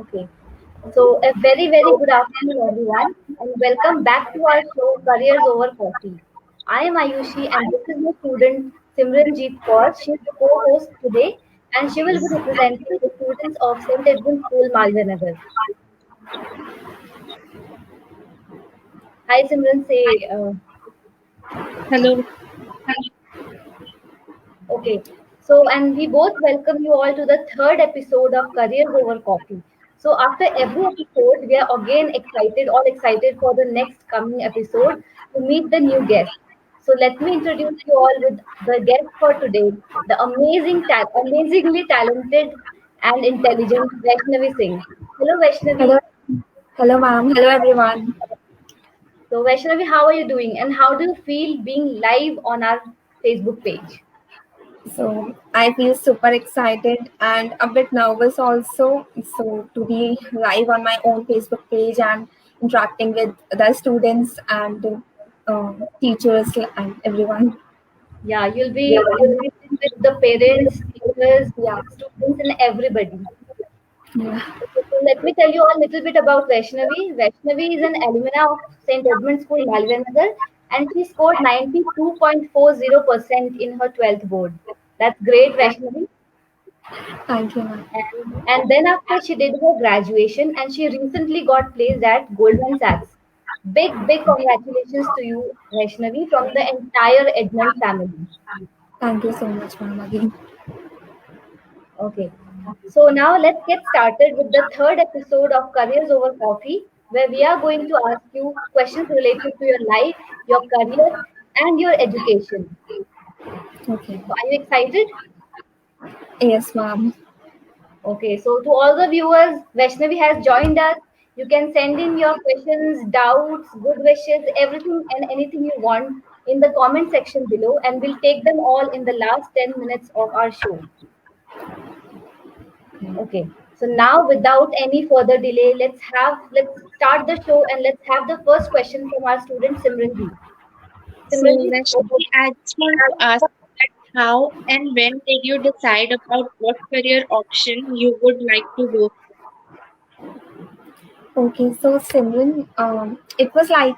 Okay. So, a very, very good afternoon, everyone, and welcome back to our show, Careers Over Coffee. I am Ayushi, and this is my student Simranjeet Kaur. She is the co-host today, and she will be representing the students of St. Edmund School, Malvinagar. Hi, Simran. Say, Hello. okay. So, and we both welcome you all to the third episode of Careers Over Coffee. So, after every episode, we are again excited, all excited for the next coming episode to meet the new guest. So, let me introduce you all with the guest for today, the amazingly talented and intelligent Vaishnavi Singh. Hello, Hello, Vaishnavi. hello, ma'am. Hello, everyone. So, Vaishnavi, how are you doing, and how do you feel being live on our Facebook page? So I feel super excited and a bit nervous also. So to be live on my own Facebook page and interacting with the students and teachers and everyone. Yeah, you'll be with the parents, teachers, Yeah, students, and everybody. yeah. Okay, so let me tell you a little bit about Vaishnavi. Vaishnavi is an alumna of St. Edmund School, Malvinagar, and she scored 92.40% in her 12th board. That's great, Vaishnavi. Thank you, ma'am. And then after she did her graduation, and she recently got placed at Goldman Sachs. Big congratulations to you, Vaishnavi, from the entire Edmund family. Thank you so much, ma'am. Again. Okay. So now let's get started with the third episode of Careers Over Coffee, where we are going to ask you questions related to your life, your career, and your education. Okay. So are you excited? Yes, ma'am. Okay. So to all the viewers, Vaishnavi has joined us. You can send in your questions, doubts, good wishes, everything and anything you want in the comment section below, and we'll take them all in the last 10 minutes of our show. Okay. So now, without any further delay, let's start the show and let's have the first question from our student Simranji. So, Simranji, Rashmi, I just want to ask that how and when did you decide about what career option you would like to go? Okay, so Simran, it was I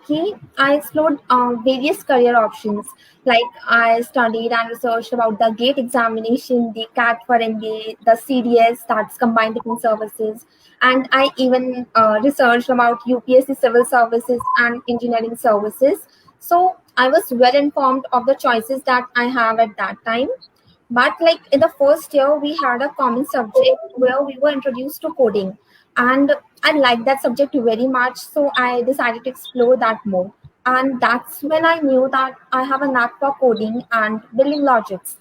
explored various career options. Like I studied and researched about the GATE examination, the CAT for MBA, the CDS, that's Combined Different Services, and I even researched about UPSC Civil Services and Engineering Services. So I was well informed of the choices that I have at that time. But like in the first year, we had a common subject where we were introduced to coding, and I liked that subject very much. So I decided to explore that more, and that's when I knew that I have a knack for coding and building logics.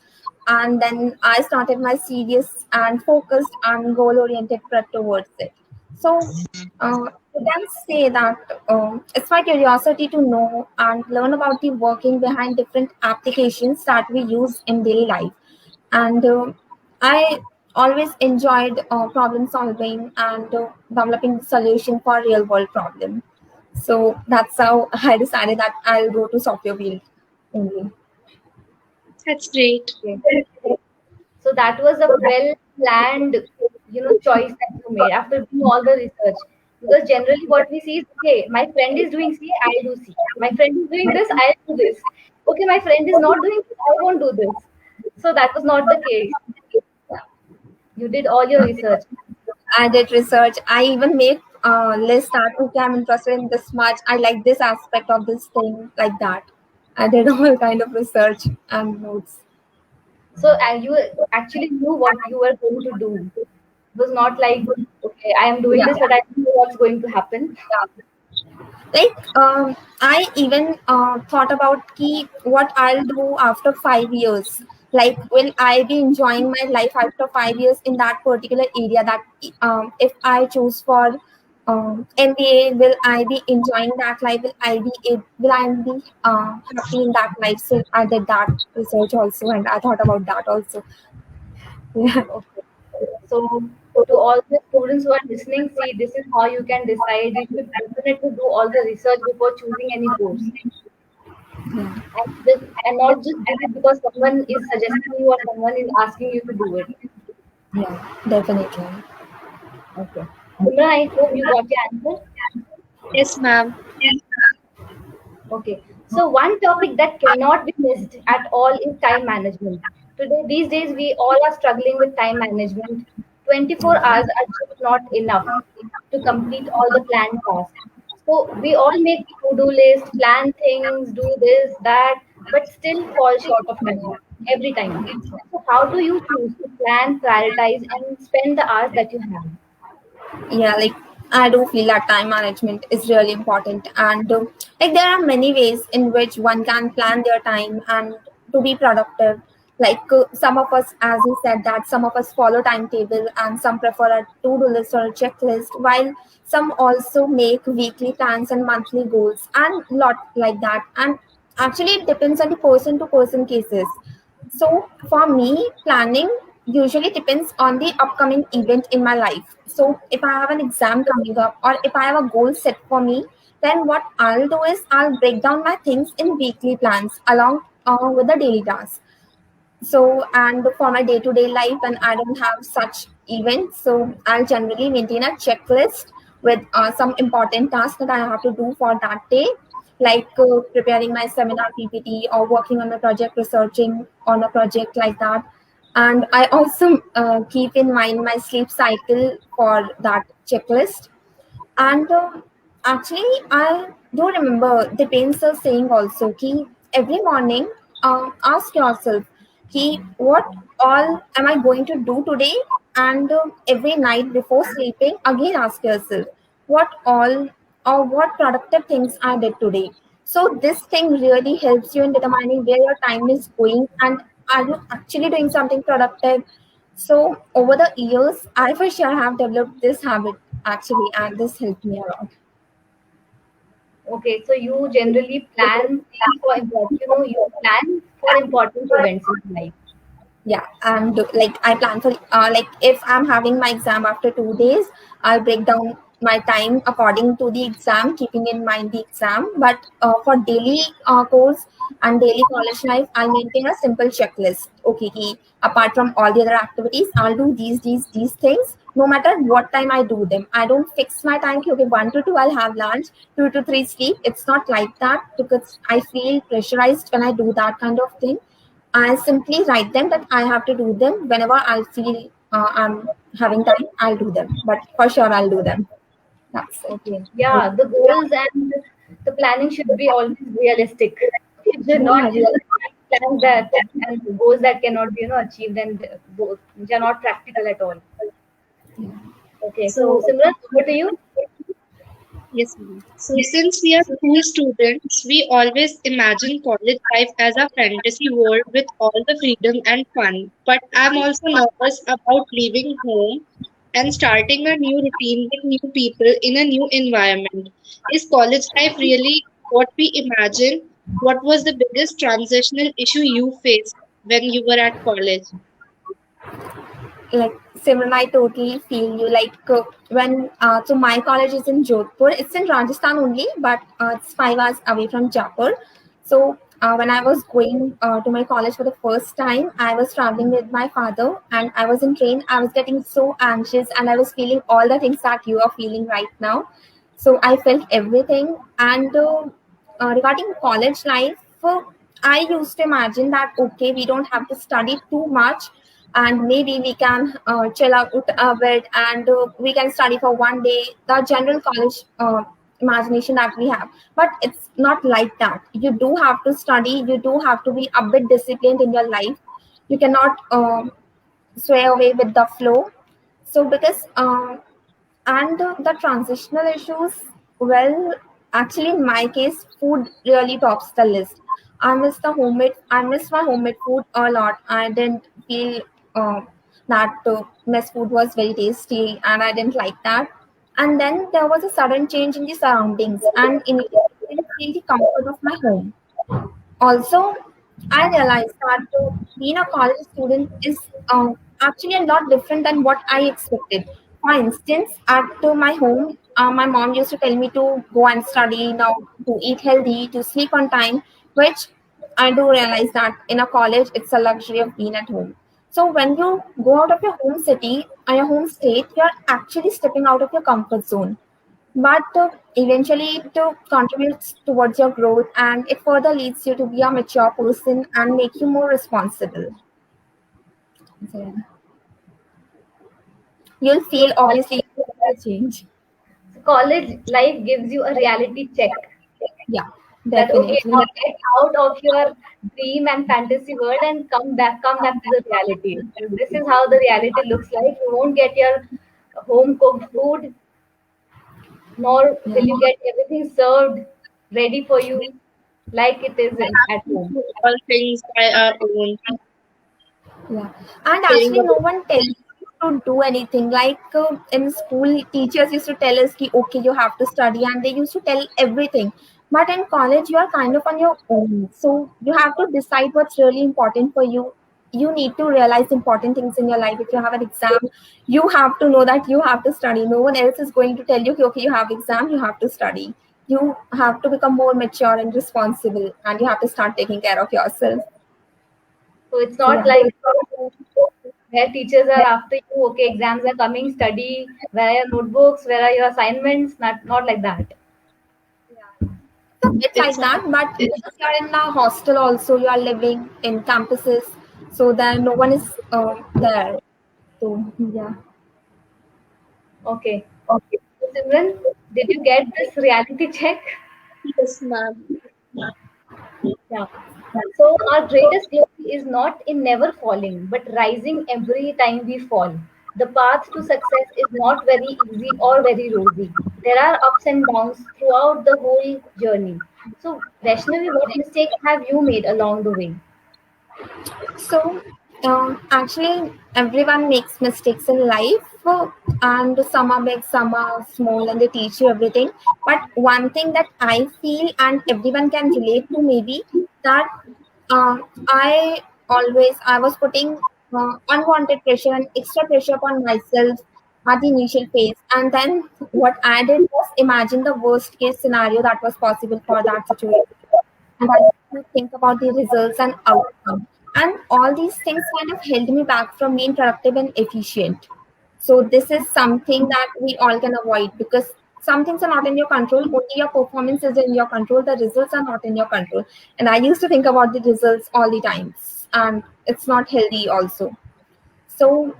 And then I started my serious and focused and goal-oriented prep towards it. So you can say that it's my curiosity to know and learn about the working behind different applications that we use in daily life, and I always enjoyed problem solving and developing solution for real world problem. So that's how I decided that I'll go to software field only. That's great. okay. So that was a well planned, choice that you made after doing all the research. Because generally, what we see is, okay, my friend is doing C, I'll do C. My friend is doing this, I'll do this. Okay, my friend is not doing this, I won't do this. So that was not the case. You did all your research. I did research. I even made a list that okay, I'm interested in this much, I like this aspect of this thing, like that. I did all kind of research and notes. So you actually knew what you were going to do. It was not like, okay, I am doing Yeah. this, but I don't know what's going to happen. Like I even thought about what I'll do after 5 years. Like will I be enjoying my life after 5 years in that particular area, that if I choose for MBA, will I be enjoying that life, will I be happy in that life? So I did that research also, and I thought about that also. Yeah. Okay. So to all the students who are listening, see, this is how you can decide. You should definitely do all the research before choosing any course, and not just do it because someone is suggesting you or someone is asking you to do it. Yeah, definitely. Okay. Simran, I hope you got your answer. Yes, ma'am. Okay. So one topic that cannot be missed at all is time management. Today, these days, we all are struggling with time management. 24 hours are just not enough to complete all the planned tasks. So we all make to-do list, plan things, do this, that, but still fall short of time every time. So how do you choose to plan, prioritize, and spend the hours that you have? Yeah, like I do feel that time management is really important, and like there are many ways in which one can plan their time and to be productive. Like some of us, as you said, that some of us follow timetable and some prefer a to-do list or a checklist, while some also make weekly plans and monthly goals and lot like that. And actually it depends on the person to person cases. So for me, planning usually depends on the upcoming event in my life. So if I have an exam coming up or if I have a goal set for me, then what I'll do is I'll break down my things in weekly plans along with the daily tasks. So and for my day-to-day life, when I don't have such events, so I'll generally maintain a checklist with some important tasks that I have to do for that day, like preparing my seminar PPT or working on a project, researching on a project like that. And I also keep in mind my sleep cycle for that checklist. And actually, I do remember the pains are saying also, ki every morning, ask yourself, ki what all am I going to do today? And every night before sleeping, again ask yourself, what all or what productive things I did today. So this thing really helps you in determining where your time is going and are you actually doing something productive. So over the years, I for sure have developed this habit actually, and this helped me a lot. Okay, so you generally plan things for important, you plan for important events in life. Yeah, and like I plan for like if I'm having my exam after 2 days, I'll break down my time according to the exam, keeping in mind the exam. But for daily course and daily college life, I'll maintain a simple checklist. Okay, apart from all the other activities, I'll do these things. No matter what time I do them, I don't fix my time. Okay, 1 to 2 I'll have lunch, 2 to 3 sleep. It's not like that because I feel pressurized when I do that kind of thing. I simply write them that I have to do them whenever I feel I'm having time. I'll do them, but for sure I'll do them. That's it. Okay. Yeah, the goals and the planning should be always realistic. It should Yeah, not really. plan that and goals that cannot be, achieved and which are not practical at all. Okay. So So, Simran, over to you. yes, ma'am. So, since we are school students, we always imagine college life as a fantasy world with all the freedom and fun. But I'm also nervous about leaving home and starting a new routine with new people in a new environment. Is college life really what we imagine? What was the biggest transitional issue you faced when you were at college? Like Simran, I totally feel you. Like when so my college is in Jodhpur. It's in Rajasthan only, but it's 5 hours away from Jaipur. So when I was going to my college for the first time, I was traveling with my father, and I was in train. I was getting so anxious, and I was feeling all the things that you are feeling right now. So I felt everything. And regarding college life, I used to imagine that okay, we don't have to study too much and maybe we can chill out a bit and we can study for one day, the general college imagination that we have. But it's not like that. You do have to study, you do have to be a bit disciplined in your life. You cannot sway away with the flow. So because and the transitional issues, well, actually, in my case, food really tops the list. I miss my homemade food a lot. I didn't feel that mess food was very tasty, and I didn't like that. And then there was a sudden change in the surroundings, and immediately I didn't feel the comfort of my home. Also, I realized that being a college student is actually a lot different than what I expected. For instance, at my home, my mom used to tell me to go and study, now to eat healthy, to sleep on time, which I do realize that in a college, it's a luxury of being at home. So when you go out of your home city, your home state, you're actually stepping out of your comfort zone. But eventually, it contributes towards your growth, and it further leads you to be a mature person and make you more responsible. So, yeah. You'll So feel obviously a change. college life gives you a reality check Yeah, that okay, definitely. now get out of your dream and fantasy world and come back to the reality. So this is how the reality looks like. You won't get your home cooked food, nor Yeah. will you get everything served ready for you like it is at home. Do all things by our own. Yeah, and Saving actually, up. no one tells you to do anything. Like in school, teachers used to tell us, ki, okay, you have to study, and they used to tell everything. But in college, you are kind of on your own. So you have to decide what's really important for you. You need to realize important things in your life. If you have an exam, you have to know that you have to study. No one else is going to tell you, ki, okay, you have exam, you have to study. You have to become more mature and responsible, and you have to start taking care of yourself. So it's So not yeah. like where teachers are after you, okay, exams are coming, study, where are your notebooks, where are your assignments, not like that. A bit like It's not. that, but because you are in a hostel also, you are living in campuses, so then no one is there. So yeah. Okay. So Simran, did you get this reality check? Yes, ma'am. Yeah. So our greatest glory is not in never falling, but rising every time we fall. The path to success is not very easy or very rosy. There are ups and downs throughout the whole journey. So, Vaishnavi, what mistakes have you made along the way? So actually, everyone makes mistakes in life, and some are big, some are small, and they teach you everything. But one thing that I feel, and everyone can relate to, maybe that I was putting unwanted pressure and extra pressure upon myself at the initial phase, and then what I did was imagine the worst case scenario that was possible for that situation, and I used to think about the results and outcome. And all these things kind of held me back from being productive and efficient. So this is something that we all can avoid, because some things are not in your control. Only your performance is in your control. The results are not in your control. And I used to think about the results all the times, and it's not healthy also. So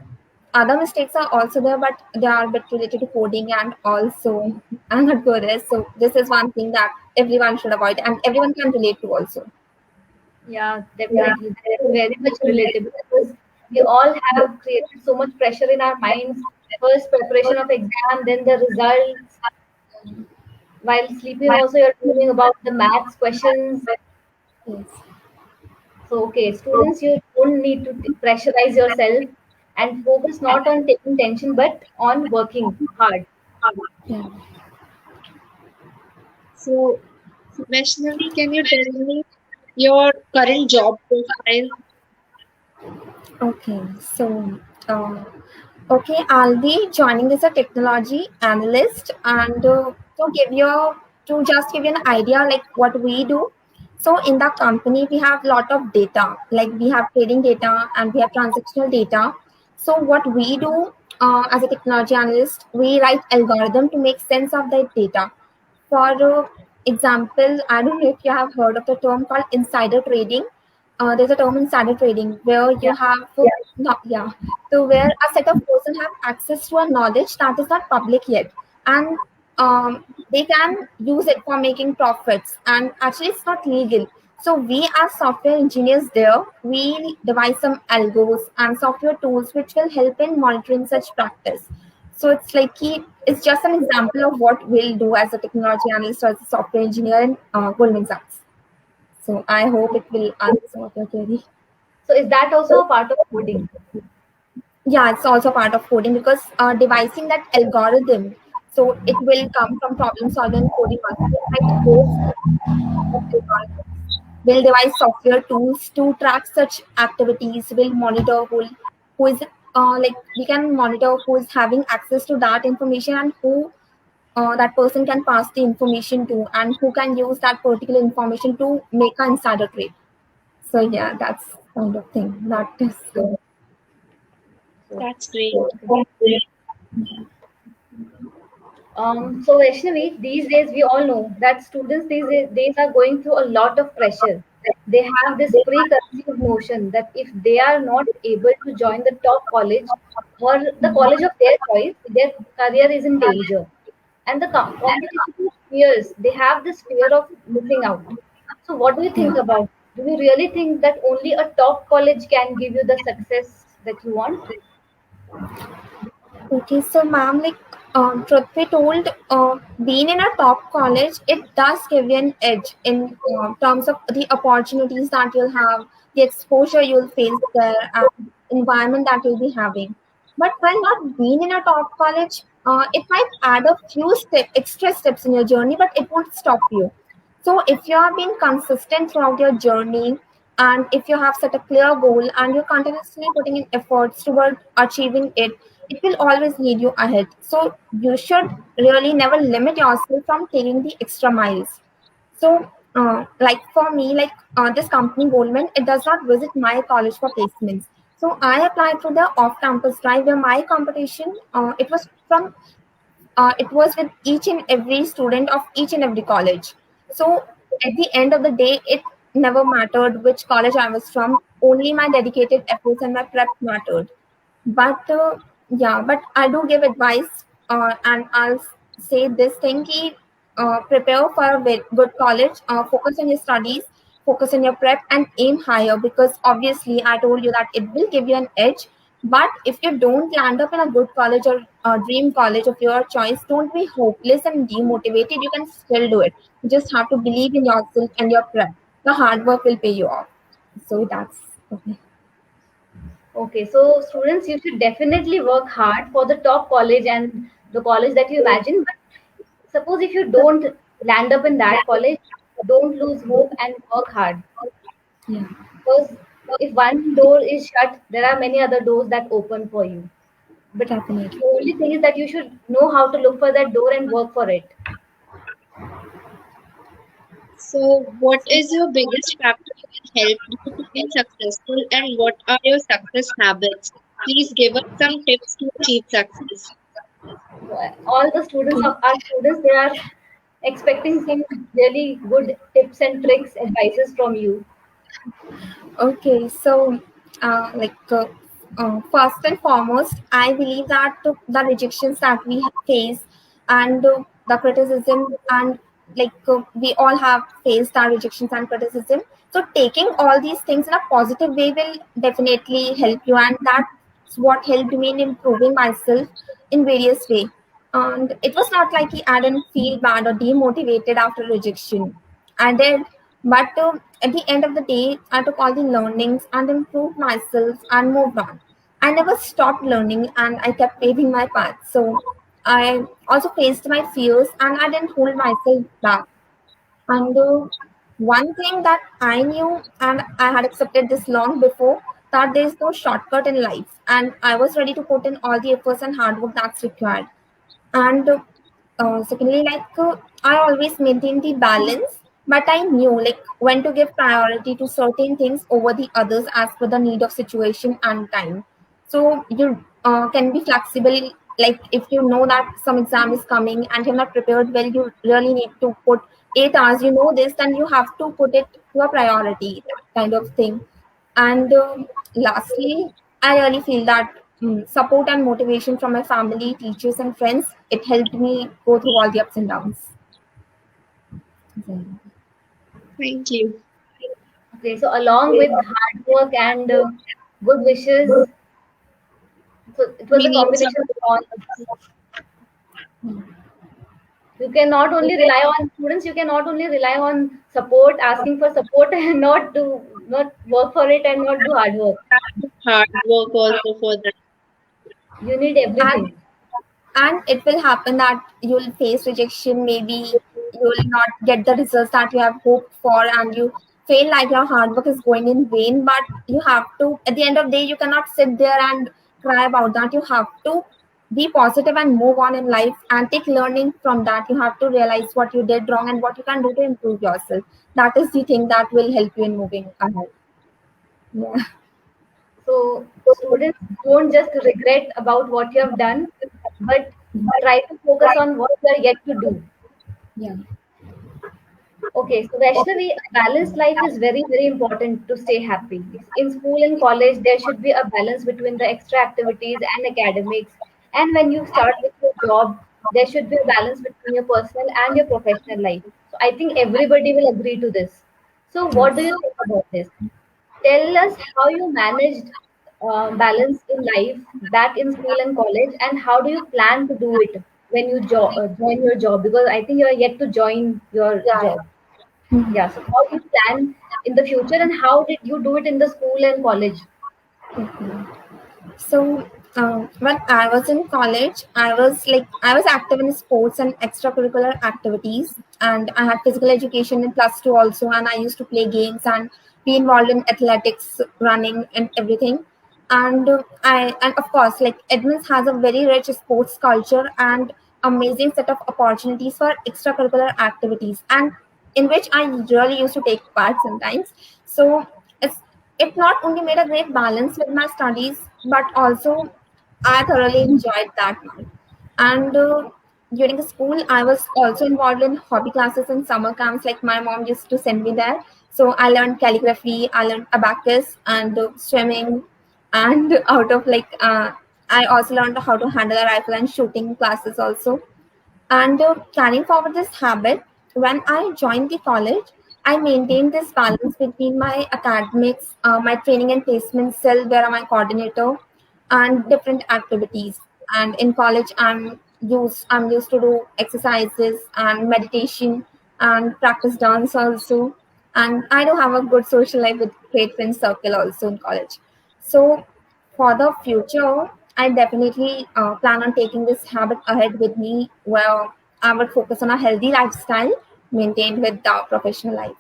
other mistakes are also there, but they are a bit related to coding, and also I'm not good at. So this is one thing that everyone should avoid, and everyone can relate to also. Yeah, definitely. That is very much relatable because we all have created so much pressure in our minds. First preparation of exam, then the results. While sleeping, also you're thinking about the maths questions. Yes. So, okay, students, you don't need to pressurize yourself and focus not on taking tension but on working hard. Yeah. So, Vaishnavi, can you tell me your current job profile? Okay. So, uh, okay, I'll be joining as a technology analyst, and to just give you an idea, like what we do. So, in the company, we have lot of data, like we have trading data and we have transactional data. So, what we do as a technology analyst, we write algorithm to make sense of that data. For example, I don't know if you have heard of the term called insider trading. There's a term insider trading where Yeah. you have not yeah, so where a set of person have access to a knowledge that is not public yet, and they can use it for making profits. And actually, it's not legal. So we as software engineers there, we devise some algos and software tools which will help in monitoring such practice. So it's like it's just an example of what we'll do as a technology analyst or as a software engineer in Goldman Sachs. So I hope it will answer your query. So, is that also a part of coding? Yeah, it's also part of coding, because devising that algorithm, so it will come from problem solving coding also. We'll write codes of algorithms. We'll devise software tools to track such activities. We'll monitor who is like we can monitor who is having access to that information, and who that person can pass the information to, and who can use that particular information to make an insider trade. So yeah, that's kind of thing. That is So, That's great. so Vaishnavi, these days we all know that students days are going through a lot of pressure. They have this preconceived notion that if they are not able to join the top college or the college of their choice, their career is in danger. And the competition is fierce. They have this fear of missing out. So, what do you think Yeah. about? Do you really think that only a top college can give you the success that you want? Okay, so ma'am, like truth be told, being in a top college, it does give you an edge in terms of the opportunities that you'll have, the exposure you'll face there, and environment that you'll be having. But while not being in a top college, it might add a few extra steps in your journey, but it won't stop you. So if you have been consistent throughout your journey, and if you have set a clear goal and you're continuously putting in efforts toward achieving it, it will always lead you ahead. So you should really never limit yourself from taking the extra miles. So, like for me, like this company Goldman, it does not visit my college for placements. So I applied through the off-campus drive where my competition, it was with each and every student of each and every college. So at the end of the day, it never mattered which college I was from. Only my dedicated efforts and my prep mattered. But yeah, but I do give advice, and I'll say this thing: ki, prepare for a good college, focus on your studies, focus on your prep, and aim higher. Because obviously, I told you that it will give you an edge. But if you don't land up in a good college or a dream college of your choice, don't be hopeless and demotivated. You can still do it. You just have to believe in yourself and your prep. The hard work will pay you off. So that's okay. Okay, so students, you should definitely work hard for the top college and the college that you imagine. But suppose if you don't land up in that college, don't lose hope and work hard. Yeah, Because if one door is shut, there are many other doors that open for you. But definitely. the only thing is that you should know how to look for that door and work for it. So, what is your biggest factor that helped you to be successful, and what are your success habits? Please give us some tips to achieve success. All the students Okay. of our students, they are expecting some really good tips and tricks, advices from you. Okay, so first and foremost, I believe that the rejections that we face and the criticism and we all have faced our rejections and criticism. So taking all these things in a positive way will definitely help you, and that's what helped me in improving myself in various way. And it was not like I didn't feel bad or demotivated after rejection. I did, but at the end of the day, I took all the learnings and improved myself and moved on. I never stopped learning and I kept paving my path. So I also faced my fears and I didn't hold myself back. And one thing that I knew, and I had accepted this long before, that there is no shortcut in life. And I was ready to put in all the efforts and hard work that's required. And secondly, I always maintain the balance, but I knew like when to give priority to certain things over the others as per the need of situation and time. So you can be flexible. Like if you know that some exam is coming and you're not prepared well, you really need to put 8 hours. You know this, then you have to put it to a priority, that kind of thing. And lastly, I really feel that support and motivation from my family, teachers, and friends, it helped me go through all the ups and downs. Thank you. Okay, so along with hard work and good wishes, so it was We a need some. combination of all. You can not only rely on students, you can not only rely on support, asking for support, and not work for it and not do hard work. Hard work also for that. You need And everything. it will happen that you'll face rejection. Maybe you'll not get the results that you have hoped for, and you feel like your hard work is going in vain. But you have to, at the end of the day, you cannot sit there and cry about that. You have to be positive and move on in life and take learning from that. You have to realize what you did wrong and what you can do to improve yourself. That is the thing that will help you in moving ahead. Yeah. So So students don't just regret about what you have done, but try to focus on what you are yet to do. Yeah. Okay, so Vaishnavi, a balanced life is very, very important to stay happy. In school and college, there should be a balance between the extra activities and academics. And when you start with your job, there should be a balance between your personal and your professional life. So I think everybody will agree to this. So what do you think about this? Tell us how you managed balance in life back in school and college, and how do you plan to do it when you join your job? Because I think you are yet to join your Yeah. job. Yeah, so how do you plan in the future, and how did you do it in the school and college? So when I was in college, I was active in sports and extracurricular activities, and I had physical education in +2 also, and I used to play games and be involved in athletics, running, and everything. And of course, like Edmonds has a very rich sports culture and amazing set of opportunities for extracurricular activities, and in which I really used to take part sometimes. So it's it not only made a great balance with my studies, but also I thoroughly enjoyed that one. And during school, I was also involved in hobby classes and summer camps. Like my mom used to send me there. So I learned calligraphy, I learned abacus and swimming. And out of I also learned how to handle a rifle and shooting classes also. And carrying forward this habit, when I joined the college, I maintained this balance between my academics, my training and placement cell, where I'm my coordinator, and different activities. And in college, I'm used to do exercises and meditation and practice dance also. And I do have a good social life with great friend circle also in college. So for the future, I definitely plan on taking this habit ahead with me, where I would focus on a healthy lifestyle maintained with the professional life.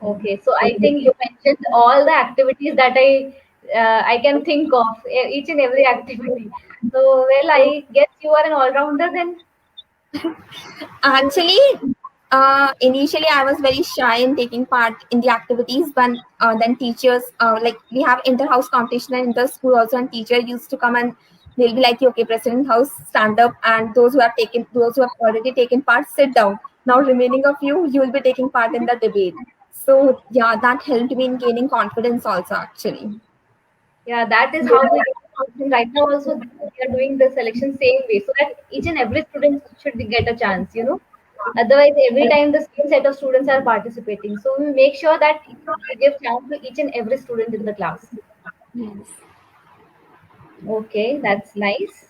Okay, so I think you mentioned all the activities that I can think of, each and every activity. So well, I guess you are an all rounder then. Actually, initially I was very shy in taking part in the activities, but then teachers, like we have inter-house competition and inter-school also, and teacher used to come and they'll be like, okay, president house, stand up, and those who have already taken part, sit down. Now remaining of you will be taking part in the debate. So yeah, that helped me in gaining confidence also actually. Yeah, that is how we get selection. Right now also we are doing the selection same way, so that each and every student should get a chance, you know. Otherwise, every time the same set of students are participating. So we make sure that we give chance to each and every student in the class. Yes. Okay, that's nice.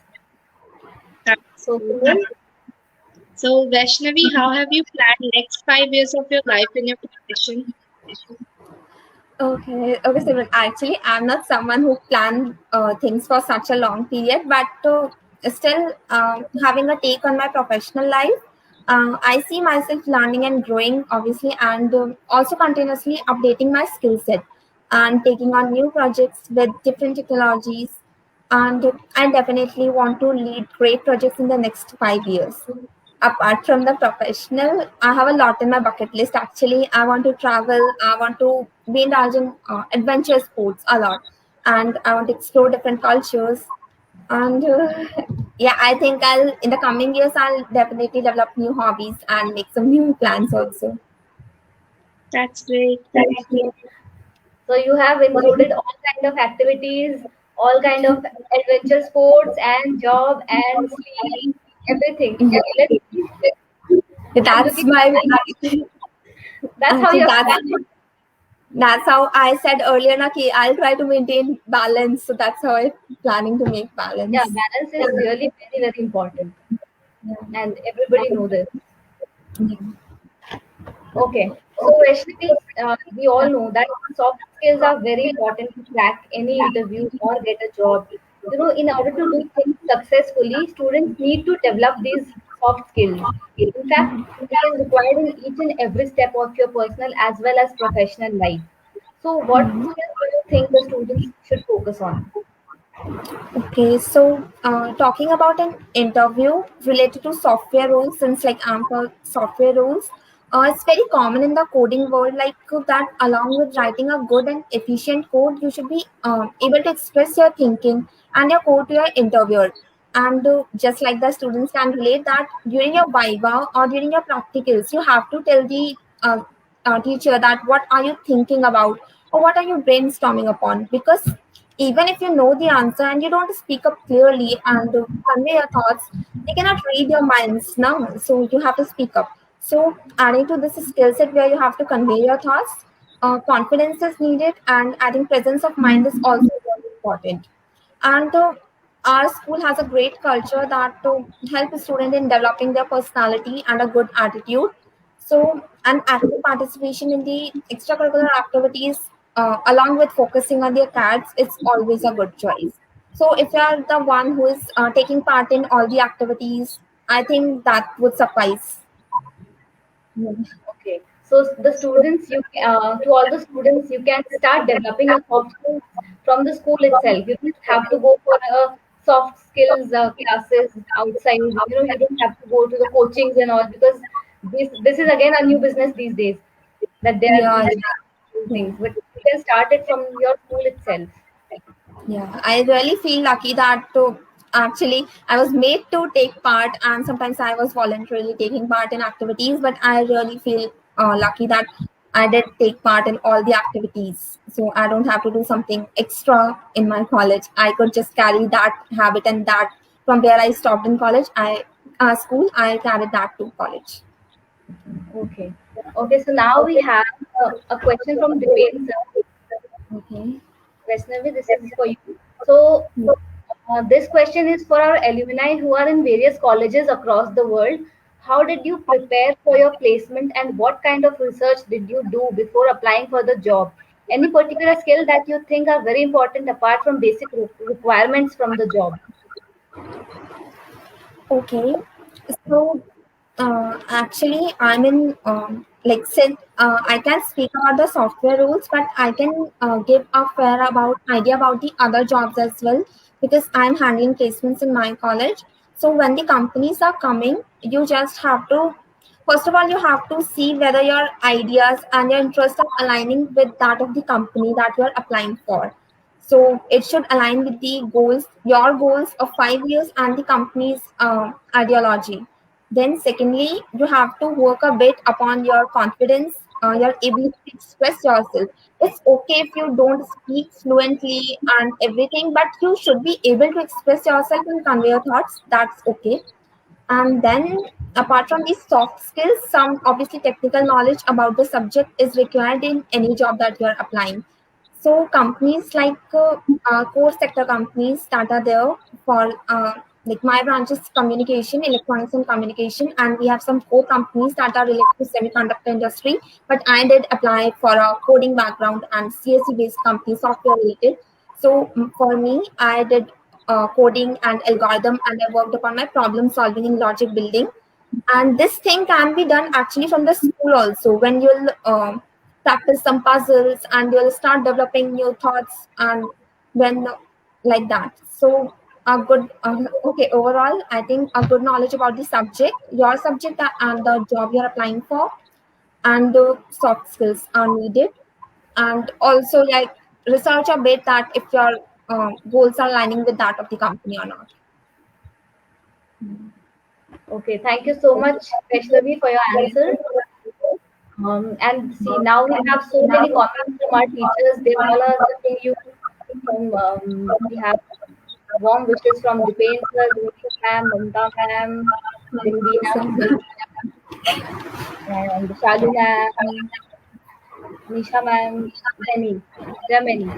So Absolutely. Simran, So, Vaishnavi, how have you planned next 5 years of your life in your profession? Okay, Simran. Actually, I'm not someone who plan things for such a long period, but still having a take on my professional life, I see myself learning and growing, obviously, and also continuously updating my skill set and taking on new projects with different technologies. And I definitely want to lead great projects in the next 5 years. Apart from the professional, I have a lot in my bucket list. Actually, I want to travel, I want to be indulged in adventure sports a lot, and I want to explore different cultures. And yeah, I think I'll in the coming years I'll definitely develop new hobbies and make some new plans also. That's great. so you have included all kind of activities, all kind of adventure sports and job and sleep, everything. Yeah, Let's. I'm that's looking. my That's how actually you have that's planned it. that's how I said earlier na, ki I'll try to maintain balance, so that's how I'm planning to make Yeah, balance. balance is really very, very important, and everybody know this. Okay, so Vaishnavi, we all know that soft skills are very important to crack any interview or get a job. You know, in order to do things successfully, students need to develop these soft skills. In fact, it is required in each and every step of your personal as well as professional life. So, what skills do you think the students should focus on? Okay, so talking about an interview related to software roles, since like I'm for software roles, It's very common in the coding world, like that. Along with writing a good and efficient code, you should be able to express your thinking and your code to your interviewer. And just like the students can relate that during your viva or during your practicals, you have to tell the teacher that what are you thinking about or what are you brainstorming upon. Because even if you know the answer and you don't speak up clearly and convey your thoughts, they cannot read your minds now. So you have to speak up. So adding to this skill set where you have to convey your thoughts, confidence is needed, and adding presence of mind is also very important. And our school has a great culture that to help students in developing their personality and a good attitude. So, an active participation in the extracurricular activities, along with focusing on their cards, it's always a good choice. So, if you are the one who is taking part in all the activities, I think that would suffice. Okay. So the students, to all the students, you can start developing your soft skills from the school itself. You don't have to go for a soft skills classes outside. You don't have to go to the coachings and all, because this is again a new business these days, that they are Yeah, teaching yeah. things. But you can start it from your school itself. Yeah, I really feel lucky that actually I was made to take part, and sometimes I was voluntarily taking part in activities. But I really feel lucky that I did take part in all the activities, so I don't have to do something extra in my college. I could just carry that habit and that from where I stopped in college. I school I carried that to college. Okay. Okay. So now we have a question from Dipen sir. Okay. Vaishnavi, this is for you. So, this question is for our alumni who are in various colleges across the world. How did you prepare for your placement and what kind of research did you do before applying for the job? Any particular skill that you think are very important apart from basic requirements from the job? Okay. So actually, I'm in like since I can speak about the software rules, but I can give a fair about idea about the other jobs as well because I'm handling placements in my college. So when the companies are coming, you just have to first of all you have to see whether your ideas and your interests are aligning with that of the company that you are applying for. So it should align with the goals, your goals of 5 years and the company's ideology. Then, secondly, you have to work a bit upon your confidence, your ability to express yourself. It's okay if you don't speak fluently and everything, but you should be able to express yourself and convey your thoughts. That's okay. And then, apart from these soft skills, some obviously technical knowledge about the subject is required in any job that you are applying. So companies like core sector companies that are there for like my branch is communication, electronics and communication, and we have some core companies that are related to semiconductor industry. But I did apply for a coding background and CSE based company, software related. So for me, I did coding and algorithm, and I worked upon my problem solving in logic building. And this thing can be done actually from the school also when you'll practice some puzzles and you'll start developing new thoughts and when like that. So a good okay, overall I think a good knowledge about the subject, your subject, and the job you're applying for, and the soft skills are needed. And also like research a bit that if your goals are aligning with that of the company or not. Okay, thank you so much, Vaishnavi, for your answer. And see, now we have so many comments from our teachers. They all are wishing you from, we have warm wishes from Dipen sir, Rohit ma'am, Mamta ma'am, then we have and Shalu ma'am, Nisha ma'am, many. There are many.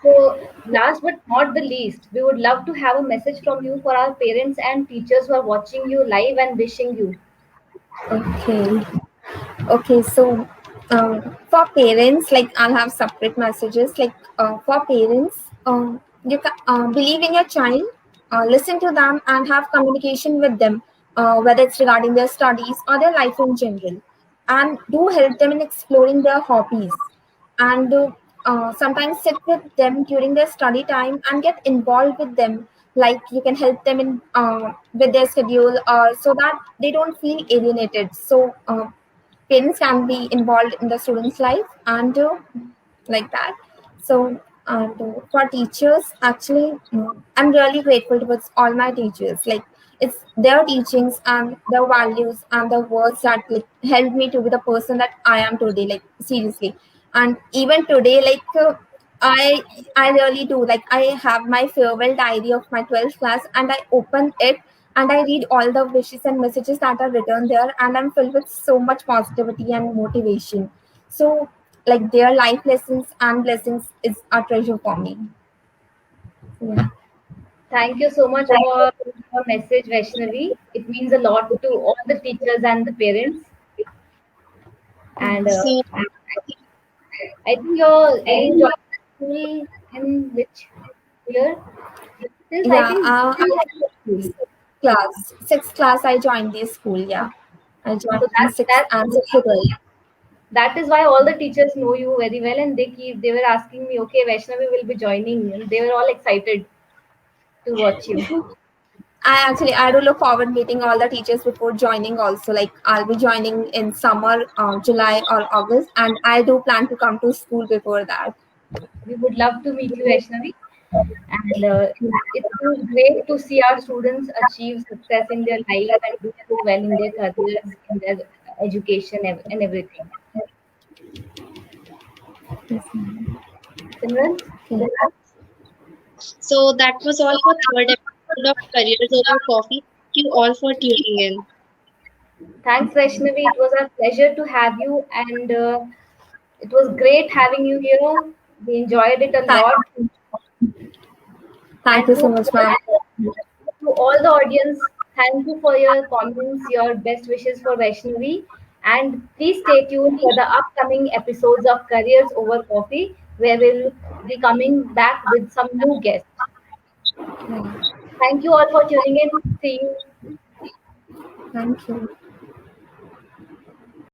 So, last but not the least, we would love to have a message from you for our parents and teachers who are watching you live and wishing you. Okay. Okay, so for parents, like I'll have separate messages. Like for parents, you can believe in your child, listen to them, and have communication with them, whether it's regarding their studies or their life in general, and do help them in exploring their hobbies, and sometimes sit with them during their study time and get involved with them. Like you can help them in with their schedule, so that they don't feel alienated. So. parents can be involved in the student's life and like that. So, and for teachers, actually, I'm really grateful towards all my teachers. Like, it's their teachings and their values and the words that like helped me to be the person that I am today. Like, seriously, and even today, like. I I really do. Like I have my farewell diary of my 12th class and I open it and I read all the wishes and messages that are written there and I'm filled with so much positivity and motivation. So like their life lessons and blessings is a treasure for me. Yeah. Thank you so much for your message, Vaishnavi. It means a lot to all the teachers and the parents. And So I think you joined the school in which year? Since I Yeah, think I school. sixth class I joined this school. Yeah, I joined So in sixth and sixth grade. that is why all the teachers know you very well, and they were asking me, okay, Vaishnavi will be joining, and they were all excited to watch you. I do look forward meeting all the teachers before joining also. Like I'll be joining in summer, July or August, and I do plan to come to school before that. We would love to meet you, Vaishnavi, and it's great to see our students achieve success in their life and do so well in their careers, in their education, and everything. Yes, ma'am. Simran, Okay. so that was all for third episode of Careers Over Coffee. Thank you all for tuning in. thanks, Vaishnavi. It was a pleasure to have you, and it was great having you here. We enjoyed it a Thank, lot, thank and you so much, ma'am. to all the audience, thank you for your comments, your best wishes for Vaishnavi. And please stay tuned for the upcoming episodes of Careers Over Coffee, where we'll be coming back with some new guests. Yeah, Thank you all for tuning in. See you. thank you.